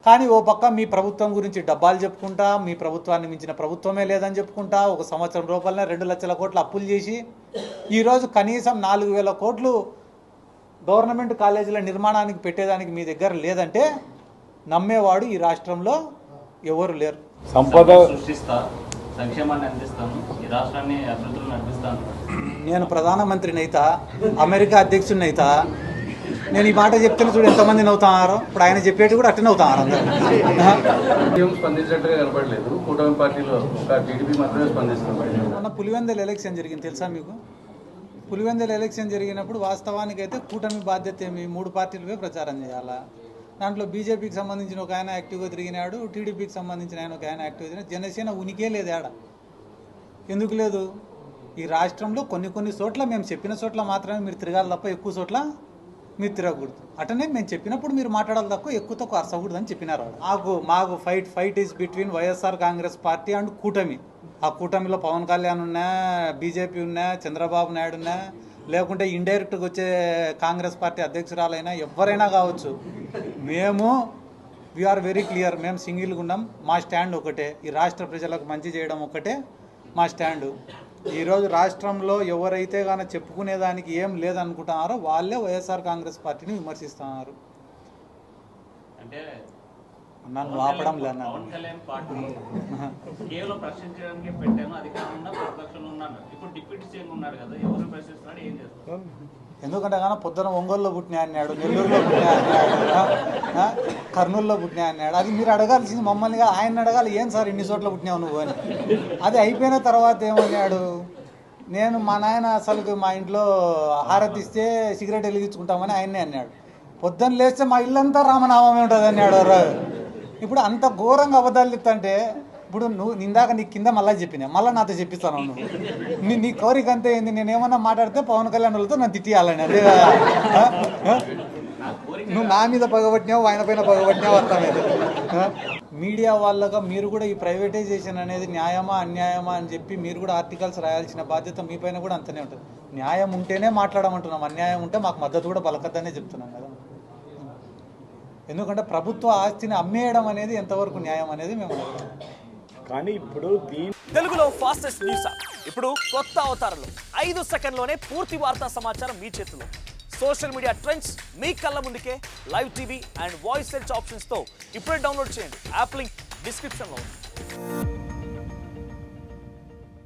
కానీ ఓ పక్క మీ ప్రభుత్వం గురించి డబ్బాలు చెప్పుకుంటా, మీ ప్రభుత్వాన్ని మించిన ప్రభుత్వమే లేదని చెప్పుకుంటా, 1 సంవత్సరం రూపాయలనే 2 లక్షల కోట్లు అప్పులు చేసి ఈరోజు కనీసం 4,000 కోట్లు గవర్నమెంట్ కాలేజీల నిర్మాణానికి పెట్టేదానికి మీ దగ్గర లేదంటే నమ్మేవాడు ఈ రాష్ట్రంలో ఎవరు లేరు. సంపద సృష్టిస్తా, సంక్షేమాన్ని అందిస్తాను, ఈ రాష్ట్రాన్ని అభివృద్ధిలో నడిపిస్తాను. నేను ప్రధానమంత్రిని అయితా, అమెరికా అధ్యక్షుడిని అయితా, నేను ఈ మాట చెప్తేనే చూడు ఎంతమంది నవ్వుతున్నారు. ఇప్పుడు ఆయన చెప్పేటి కూడా అట్టనే అవుతారు అందరూ. స్పందించినట్టుగా కనపడలేదు. కూటమి పార్టీలో ఒక టీడీపీ మాత్రమే స్పందిస్తుంది. మొన్న పులివెందుల ఎలక్షన్ జరిగింది తెలుసా మీకు? పులివెందుల ఎలక్షన్ జరిగినప్పుడు వాస్తవానికి అయితే కూటమి బాధ్యత ఏమి, 3 పార్టీలపై ప్రచారం చేయాలా. దాంట్లో బీజేపీకి సంబంధించిన ఒక ఆయన యాక్టివ్గా తిరిగినాడు, టీడీపీకి సంబంధించిన ఆయన ఒక ఆయన యాక్టివ్గా తిరిగినాడు. జనసేన ఉనికే లేదు ఆడ. ఎందుకు లేదు? ఈ రాష్ట్రంలో కొన్ని చోట్ల మేము చెప్పిన చోట్ల మాత్రమే మీరు తిరగాలి తప్ప ఎక్కువ చోట్ల మీరు తిరగకూడదు. అటనే మేము చెప్పినప్పుడు మీరు మాట్లాడాలి తక్కువ ఎక్కువ తక్కువ అరసకూడదు అని చెప్పినారు. మాకు fight is between YSR Congress party and కూటమి. ఆ కూటమిలో పవన్ కళ్యాణ్ ఉన్నా, బీజేపీ ఉన్నా, చంద్రబాబు నాయుడు ఉన్నా, లేకుంటే ఇండైరెక్ట్గా వచ్చే కాంగ్రెస్ పార్టీ అధ్యక్షురాలైనా ఎవరైనా కావచ్చు. We are very clear. మేము సింగిల్గా ఉన్నాం. మా స్టాండ్ ఒకటే, ఈ రాష్ట్ర ప్రజలకు మంచి చేయడం ఒకటే మా స్టాండు. ఈరోజు రాష్ట్రంలో ఎవరైతే కానీ చెప్పుకునేదానికి ఏం లేదనుకుంటున్నారో వాళ్ళే వైఎస్ఆర్ కాంగ్రెస్ పార్టీని విమర్శిస్తున్నారు. అంటే నన్ను ఆపడం లేదు. పవన్ కళ్యాణ్ పార్టీ కేవలం ప్రశ్నించడానికి పెట్టాను, అధికారంలో ప్రతిపక్షంలో ఉన్నాను. ఇప్పుడు డిప్యూటీ సీఎం ఉన్నాడు కదా, ఎవరు ప్రశ్నిస్తున్నాడు, ఏం చేస్తారు? ఎందుకంటే కానీ పొద్దున ఒంగోలులో పుట్టినా అన్నాడు, నెల్లూరులో పుట్టినా అన్నాడు, కర్నూలులో పుట్టినా అన్నాడు. అది మీరు అడగాల్సింది మమ్మల్ని, ఆయన అడగాలి. ఏం సార్ ఇన్ని చోట్ల పుట్టినావు నువ్వు అని. అది అయిపోయిన తర్వాత ఏమన్నాడు, నేను మా నాయన అసలు మా ఇంట్లో హారతి ఇస్తే సిగరెట్ వెలిగించుకుంటామని ఆయన్నే అన్నాడు. పొద్దున్న లేస్తే మా ఇల్లంతా రామనామమే ఉంటుంది అన్నాడు. ఇప్పుడు అంత ఘోరంగా అబద్ధాలు చెప్తాంటే ఇప్పుడు నువ్వు ఇందాక నీ కింద మళ్ళీ చెప్పినా, మళ్ళీ నాతో చెప్పిస్తాను. నువ్వు నీ కోరిక అంతే ఏంది, నేనేమన్నా మాట్లాడితే పవన్ కళ్యాణ్ వాళ్ళతో నన్ను తిట్టియాలని, అదే కదా. నువ్వు నా మీద పగబట్టినావు, ఆయన పైన పగబట్టినావు అర్థమైంది. మీడియా వాళ్ళగా మీరు కూడా ఈ ప్రైవేటైజేషన్ అనేది న్యాయమా అన్యాయమా అని చెప్పి మీరు కూడా ఆర్టికల్స్ రాయాల్సిన బాధ్యత మీ పైన కూడా అంతనే ఉంటుంది. న్యాయం ఉంటేనే మాట్లాడమంటున్నాం, అన్యాయం ఉంటే మాకు మద్దతు కూడా పలకద్దనే చెప్తున్నాం కదా. ఎందుకంటే ప్రభుత్వ ఆస్తిని అమ్మేయడం అనేది ఎంతవరకు న్యాయం అనేది మేము. కానీ ఇప్పుడు తెలుగులో ఫాస్టెస్ట్ న్యూస్ ఇప్పుడు కొత్త అవతారంలో 5 సెకండ్లోనే పూర్తి వార్తా సమాచారం మీ చేతిలో. సోషల్ మీడియా ట్రెండ్స్ మీ కళ్ళ ముందుకే live TV and voice search ఆప్షన్స్తో ఇప్పుడే డౌన్లోడ్ చేయండి. యాప్ లింక్ డిస్క్రిప్షన్లో ఉంది.